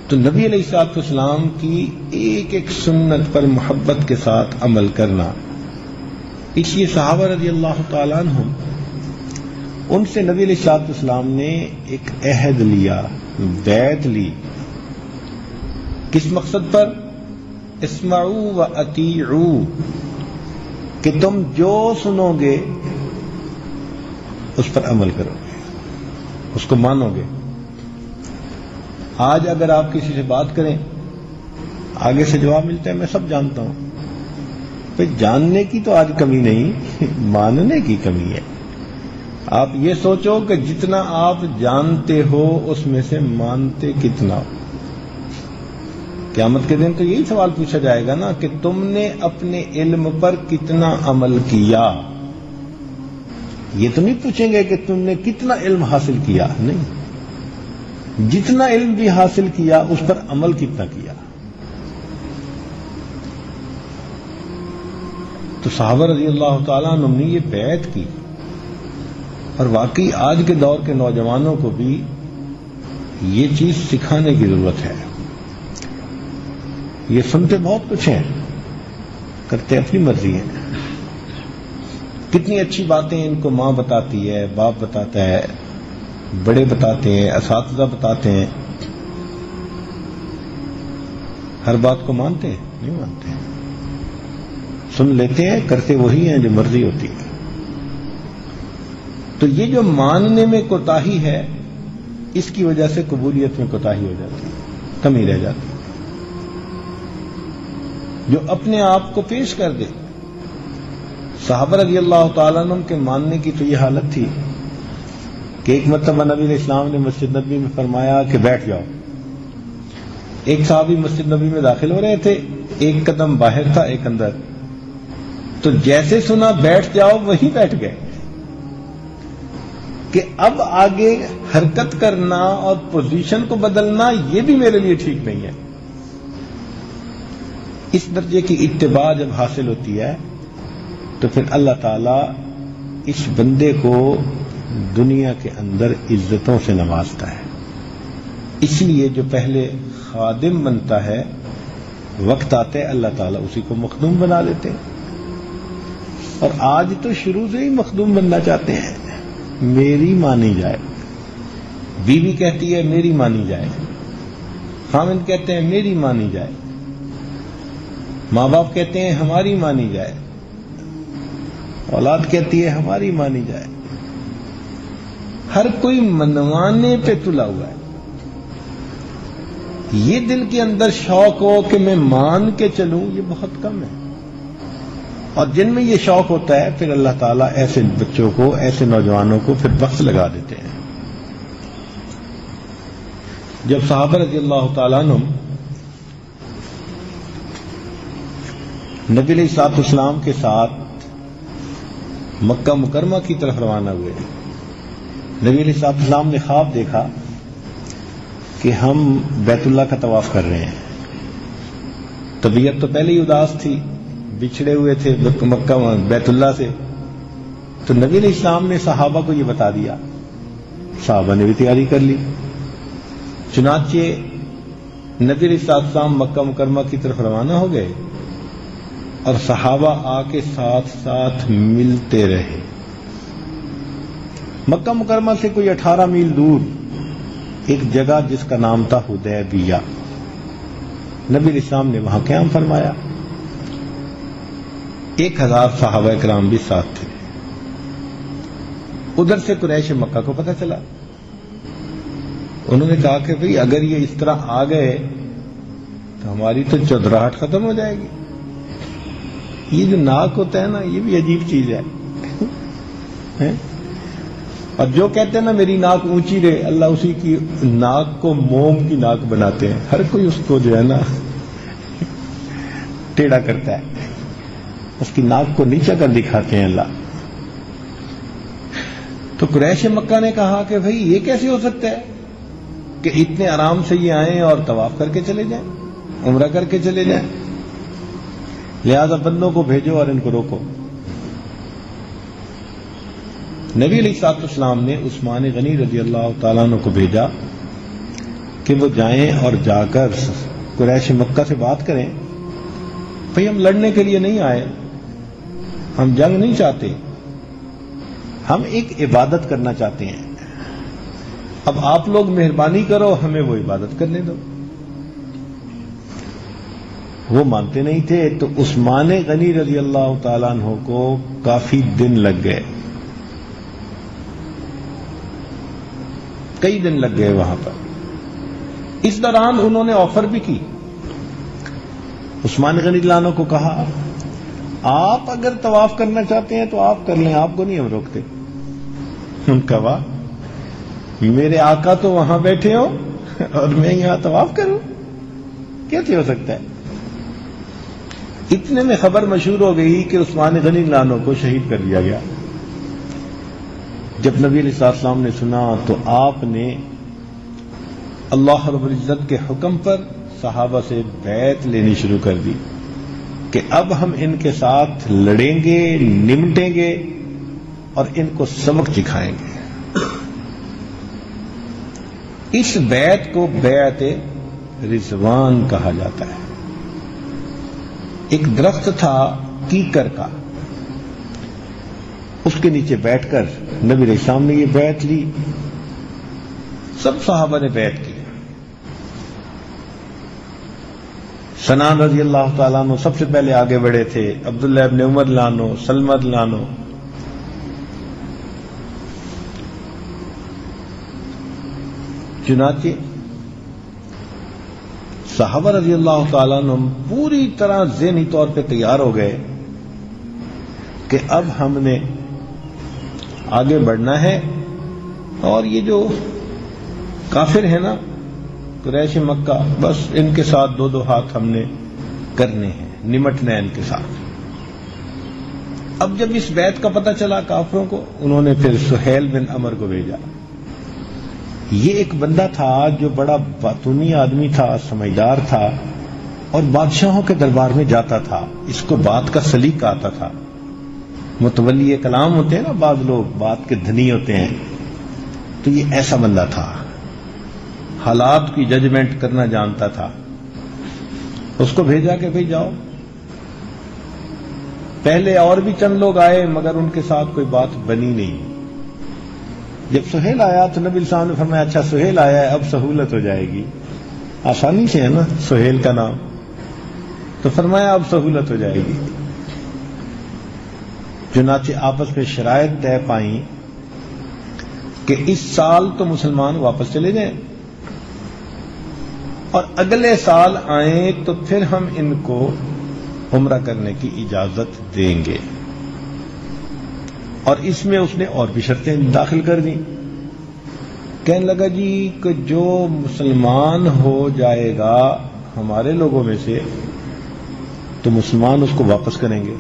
تو نبی علیہ الصلوۃ والسلام کی ایک ایک سنت پر محبت کے ساتھ عمل کرنا، اس لیے صحابہ رضی اللہ تعالیٰ عنہم ان سے نبی علیہ الصلوۃ والسلام نے ایک عہد لیا، بیعت لی. کس مقصد پر؟ اسمعوا و اطیعوا، کہ تم جو سنو گے اس پر عمل کرو گے، اس کو مانو گے. آج اگر آپ کسی سے بات کریں، آگے سے جواب ملتا ہے میں سب جانتا ہوں. پھر جاننے کی تو آج کمی نہیں، ماننے کی کمی ہے. آپ یہ سوچو کہ جتنا آپ جانتے ہو اس میں سے مانتے کتنا ہو. قیامت کے دن تو یہی سوال پوچھا جائے گا نا کہ تم نے اپنے علم پر کتنا عمل کیا. یہ تو نہیں پوچھیں گے کہ تم نے کتنا علم حاصل کیا، نہیں، جتنا علم بھی حاصل کیا اس پر عمل کتنا کیا. تو صحابہ رضی اللہ تعالیٰ عنہ نے یہ بیعت کی، اور واقعی آج کے دور کے نوجوانوں کو بھی یہ چیز سکھانے کی ضرورت ہے. یہ سنتے بہت کچھ ہیں، کرتے اپنی مرضی ہیں. کتنی اچھی باتیں ان کو ماں بتاتی ہے، باپ بتاتا ہے، بڑے بتاتے ہیں، اساتذہ بتاتے ہیں. ہر بات کو مانتے ہیں؟ نہیں مانتے ہیں. سن لیتے ہیں، کرتے وہی ہیں جو مرضی ہوتی ہے. تو یہ جو ماننے میں کوتاہی ہے، اس کی وجہ سے قبولیت میں کوتاہی ہو جاتی ہے، کمی رہ جاتی ہے. جو اپنے آپ کو پیش کر دے. صحابہ رضی اللہ تعالیٰ عنہ کے ماننے کی تو یہ حالت تھی کہ ایک مرتبہ نبی علیہ السلام نے مسجد نبی میں فرمایا کہ بیٹھ جاؤ. ایک صحابی مسجد نبی میں داخل ہو رہے تھے، ایک قدم باہر تھا ایک اندر. تو جیسے سنا بیٹھ جاؤ وہی بیٹھ گئے کہ اب آگے حرکت کرنا اور پوزیشن کو بدلنا یہ بھی میرے لیے ٹھیک نہیں ہے. اس درجے کی اتباع جب حاصل ہوتی ہے تو پھر اللہ تعالیٰ اس بندے کو دنیا کے اندر عزتوں سے نوازتا ہے. اس لیے جو پہلے خادم بنتا ہے، وقت آتے اللہ تعالیٰ اسی کو مخدوم بنا لیتے ہیں. اور آج تو شروع سے ہی مخدوم بننا چاہتے ہیں. میری مانی جائے، بیوی کہتی ہے میری مانی جائے، خاوند کہتے ہیں میری مانی جائے، ماں باپ کہتے ہیں ہماری مانی جائے، اولاد کہتی ہے ہماری مانی جائے. ہر کوئی منوانے پہ تلا ہوا ہے. یہ دل کے اندر شوق ہو کہ میں مان کے چلوں، یہ بہت کم ہے. اور جن میں یہ شوق ہوتا ہے پھر اللہ تعالیٰ ایسے بچوں کو، ایسے نوجوانوں کو پھر وقت لگا دیتے ہیں. جب صحابہ رضی اللہ تعالیٰ عنہ نبی علیہ الصلوۃ والسلام کے ساتھ مکہ مکرمہ کی طرف روانہ ہوئے، نبی علیہ الصلوۃ والسلام نے خواب دیکھا کہ ہم بیت اللہ کا طواف کر رہے ہیں. طبیعت تو پہلے ہی اداس تھی، بچھڑے ہوئے تھے مکہ بیت اللہ سے. تو نبی علیہ السلام نے صحابہ کو یہ بتا دیا، صحابہ نے بھی تیاری کر لی. چنانچہ نبی علیہ السلام مکہ مکرمہ کی طرف روانہ ہو گئے اور صحابہ آ کے ساتھ ساتھ ملتے رہے. مکہ مکرمہ سے کوئی 18 میل دور ایک جگہ جس کا نام تھا حدیبیہ، نبی علیہ السلام نے وہاں قیام فرمایا. 1000 صحابہ کرام بھی ساتھ تھے. ادھر سے قریش مکہ کو پتہ چلا. انہوں نے کہا کہ بھئی اگر یہ اس طرح آ گئے تو ہماری تو چودراہٹ ختم ہو جائے گی. یہ جو ناک ہوتا ہے نا، یہ بھی عجیب چیز ہے. اور جو کہتے ہیں نا میری ناک اونچی رہے، اللہ اسی کی ناک کو موم کی ناک بناتے ہیں. ہر کوئی اس کو جو ہے نا ٹیڑھا کرتا ہے، اس کی ناک کو نیچا کر دکھاتے ہیں اللہ. تو قریش مکہ نے کہا کہ بھئی یہ کیسے ہو سکتا ہے کہ اتنے آرام سے یہ آئیں اور طواف کر کے چلے جائیں، عمرہ کر کے چلے جائیں. لہذا بندوں کو بھیجو اور ان کو روکو. نبی علیہ الصلوۃ والسلام نے عثمان غنی رضی اللہ تعالیٰ عنہ کو بھیجا کہ وہ جائیں اور جا کر قریش مکہ سے بات کریں، بھئی ہم لڑنے کے لیے نہیں آئے، ہم جنگ نہیں چاہتے، ہم ایک عبادت کرنا چاہتے ہیں، اب آپ لوگ مہربانی کرو ہمیں وہ عبادت کرنے دو۔ وہ مانتے نہیں تھے، تو عثمان غنی رضی اللہ تعالیٰ عنہ کو کافی دن لگ گئے، کئی دن لگ گئے وہاں پر۔ اس دوران انہوں نے آفر بھی کی، عثمان غنی اللہ عنہ کو کہا آپ اگر طواف کرنا چاہتے ہیں تو آپ کر لیں، آپ کو نہیں ہم روکتے۔ ان کا واہ، میرے آقا تو وہاں بیٹھے ہو اور میں یہاں طواف کروں، کیسے ہو سکتا ہے؟ اتنے میں خبر مشہور ہو گئی کہ عثمان غنی اللہ عنہ کو شہید کر دیا گیا۔ جب نبی علیہ السلام نے سنا تو آپ نے اللہ رب العزت کے حکم پر صحابہ سے بیعت لینی شروع کر دی کہ اب ہم ان کے ساتھ لڑیں گے، نمٹیں گے اور ان کو سبق سکھائیں گے۔ اس بیعت کو بیعت رضوان کہا جاتا ہے۔ ایک درخت تھا کیکر کا، اس کے نیچے بیٹھ کر نبی علیہ السلام نے یہ بیعت لی، سب صحابہ نے بیعت کی۔ سنان رضی اللہ تعالیٰ عنہ سب سے پہلے آگے بڑھے تھے، عبداللہ ابن عمر رضی اللہ عنہ، سلمہ رضی اللہ عنہ۔ چنانچہ صحابہ رضی اللہ تعالیٰ عنہ پوری طرح ذہنی طور پہ تیار ہو گئے کہ اب ہم نے آگے بڑھنا ہے، اور یہ جو کافر ہیں نا قریش مکہ، بس ان کے ساتھ دو دو ہاتھ ہم نے کرنے ہیں، نمٹنا ہے ان کے ساتھ۔ اب جب اس بیعت کا پتہ چلا کافروں کو، انہوں نے پھر سہیل بن عمر کو بھیجا۔ یہ ایک بندہ تھا جو بڑا باطنی آدمی تھا، سمجھدار تھا، اور بادشاہوں کے دربار میں جاتا تھا، اس کو بات کا سلیقہ آتا تھا۔ متولی کلام ہوتے ہیں نا بعض لوگ، بات کے دھنی ہوتے ہیں، تو یہ ایسا بندہ تھا، حالات کی ججمنٹ کرنا جانتا تھا۔ اس کو بھیجا کہ بھئی جاؤ۔ پہلے اور بھی چند لوگ آئے مگر ان کے ساتھ کوئی بات بنی نہیں۔ جب سہیل آیا تو نبی صاحب نے فرمایا اچھا سہیل آیا ہے، اب سہولت ہو جائے گی، آسانی سے ہے نا سہیل کا نام، تو فرمایا اب سہولت ہو جائے گی۔ چنانچہ آپس میں شرائط طے پائیں کہ اس سال تو مسلمان واپس چلے جائیں، اور اگلے سال آئیں تو پھر ہم ان کو عمرہ کرنے کی اجازت دیں گے۔ اور اس میں اس نے اور بھی شرطیں داخل کر دیں، کہنے لگا جی کہ جو مسلمان ہو جائے گا ہمارے لوگوں میں سے تو مسلمان اس کو واپس کریں گے،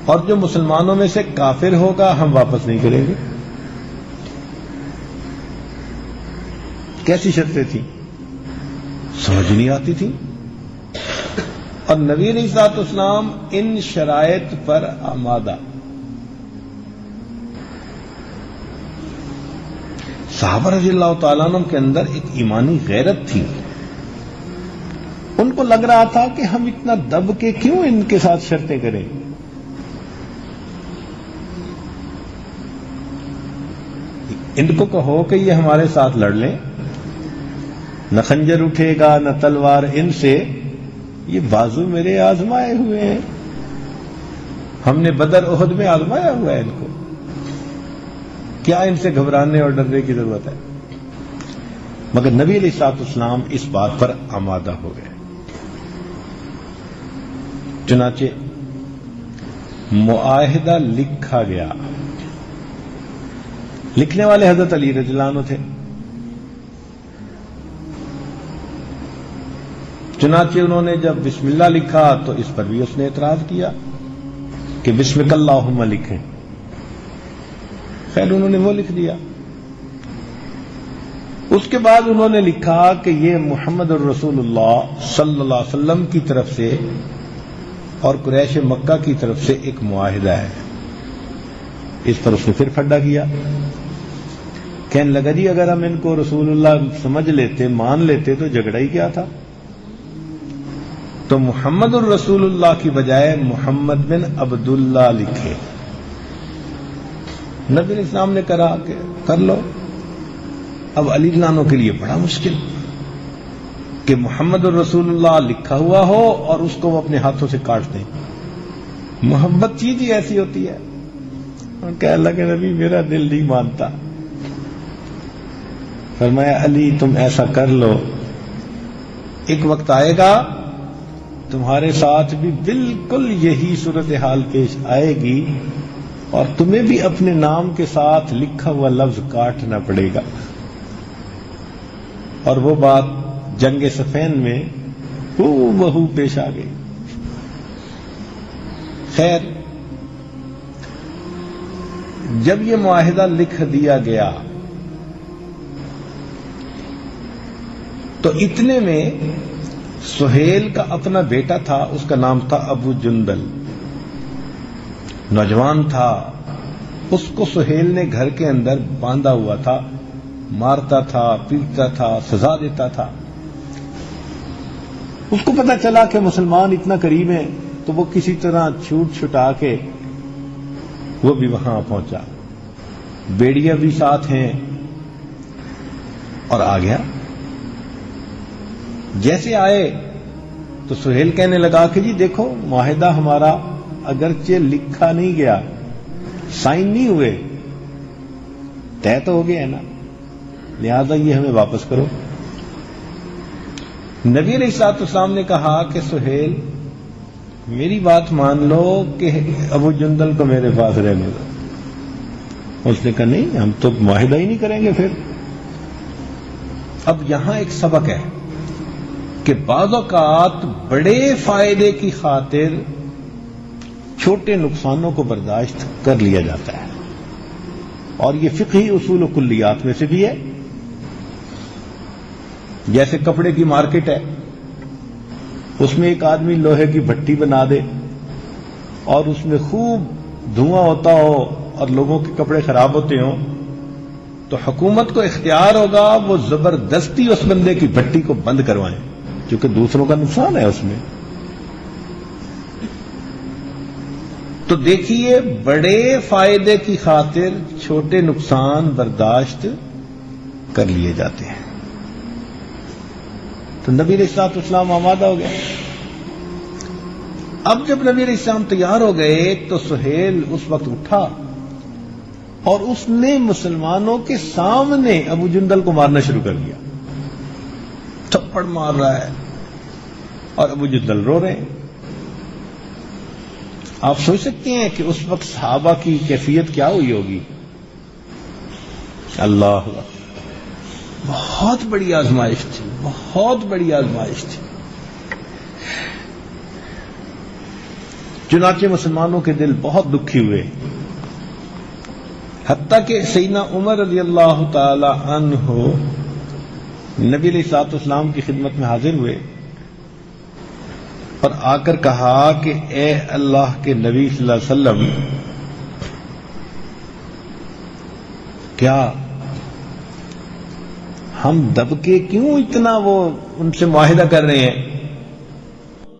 اور جو مسلمانوں میں سے کافر ہوگا ہم واپس نہیں کریں گے۔ کیسی شرطیں تھیں سمجھ نہیں آتی تھی، اور نبی علیہ الصلوۃ والسلام ان شرائط پر آمادہ۔ صحابہ رضی اللہ تعالیٰ عنہ کے اندر ایک ایمانی غیرت تھی، ان کو لگ رہا تھا کہ ہم اتنا دب کے کیوں ان کے ساتھ شرطیں کریں، ان کو کہو کہ یہ ہمارے ساتھ لڑ لیں، نہ خنجر اٹھے گا نہ تلوار ان سے، یہ بازو میرے آزمائے ہوئے ہیں، ہم نے بدر احد میں آزمایا ہوا ہے ان کو، کیا ان سے گھبرانے اور ڈرنے کی ضرورت ہے؟ مگر نبی علیہ الصلوۃ والسلام اس بات پر آمادہ ہو گئے۔ چنانچہ معاہدہ لکھا گیا، لکھنے والے حضرت علی رضی اللہ عنہ تھے۔ چنانچہ انہوں نے جب بسم اللہ لکھا تو اس پر بھی اس نے اعتراض کیا کہ بسمک اللہم لکھیں، خیر انہوں نے وہ لکھ دیا۔ اس کے بعد انہوں نے لکھا کہ یہ محمد الرسول اللہ صلی اللہ علیہ وسلم کی طرف سے اور قریش مکہ کی طرف سے ایک معاہدہ ہے۔ اس پر اس نے پھر پھڈا کیا، کہنے لگا جی اگر ہم ان کو رسول اللہ سمجھ لیتے مان لیتے تو جھگڑا ہی کیا تھا. تو محمد الرسول اللہ کی بجائے محمد بن عبداللہ لکھے. نبی علیہ السلام نے کہا کہ کر لو. اب علی رضی اللہ عنہ کے لیے بڑا مشکل کہ محمد الرسول اللہ لکھا ہوا ہو اور اس کو وہ اپنے ہاتھوں سے کاٹ دیں. محبت چیز ہی ایسی ہوتی ہے. اور کہنے لگے نبی میرا دل نہیں مانتا. فرمایا علی تم ایسا کر لو، ایک وقت آئے گا تمہارے ساتھ بھی بالکل یہی صورتحال پیش آئے گی اور تمہیں بھی اپنے نام کے ساتھ لکھا ہوا لفظ کاٹنا پڑے گا. اور وہ بات جنگ صفین میں بہو پیش آ گئی. خیر جب یہ معاہدہ لکھ دیا گیا تو اتنے میں سہیل کا اپنا بیٹا تھا، اس کا نام تھا ابو جندل، نوجوان تھا. اس کو سہیل نے گھر کے اندر باندھا ہوا تھا، مارتا تھا، پیٹتا تھا، سزا دیتا تھا. اس کو پتہ چلا کہ مسلمان اتنا قریب ہیں تو وہ کسی طرح چھوٹ چھٹا کے وہ بھی وہاں پہنچا. بیڑیا بھی ساتھ ہیں اور آ گیا. جیسے آئے تو سہیل کہنے لگا کہ جی دیکھو معاہدہ ہمارا اگرچہ لکھا نہیں گیا، سائن نہیں ہوئے، طے تو ہو گیا ہے نا، لہذا یہ ہمیں واپس کرو. نبی علیہ الصلوۃ والسلام نے کہا کہ سہیل میری بات مان لو کہ ابو جندل کو میرے پاس رہنے دو. اس نے کہا نہیں ہم تو معاہدہ ہی نہیں کریں گے. پھر اب یہاں ایک سبق ہے کہ بعض اوقات بڑے فائدے کی خاطر چھوٹے نقصانوں کو برداشت کر لیا جاتا ہے، اور یہ فقہی اصول و کلیات میں سے بھی ہے. جیسے کپڑے کی مارکیٹ ہے، اس میں ایک آدمی لوہے کی بھٹی بنا دے اور اس میں خوب دھواں ہوتا ہو اور لوگوں کے کپڑے خراب ہوتے ہوں تو حکومت کو اختیار ہوگا وہ زبردستی اس بندے کی بھٹی کو بند کروائیں، کیونکہ دوسروں کا نقصان ہے اس میں. تو دیکھیے بڑے فائدے کی خاطر چھوٹے نقصان برداشت کر لیے جاتے ہیں. تو نبی علیہ الصلوۃ والسلام آمادہ ہو گئے. اب جب نبی علیہ السلام تیار ہو گئے تو سہیل اس وقت اٹھا اور اس نے مسلمانوں کے سامنے ابو جندل کو مارنا شروع کر دیا. تھپڑ مار رہا ہے اور ابو جندل رو رہے ہیں. آپ سوچ سکتے ہیں کہ اس وقت صحابہ کی کیفیت کیا ہوئی ہوگی. اللہ بہت بڑی آزمائش تھی، بہت بڑی آزمائش تھی. چنانچہ مسلمانوں کے دل بہت دکھی ہوئے، حتیٰ کہ سیدنا عمر رضی اللہ تعالی عنہ نبی علیہ الصلوۃ والسلام کی خدمت میں حاضر ہوئے اور آ کر کہا کہ اے اللہ کے نبی صلی اللہ علیہ وسلم، کیا ہم دب کے کیوں اتنا وہ ان سے معاہدہ کر رہے ہیں؟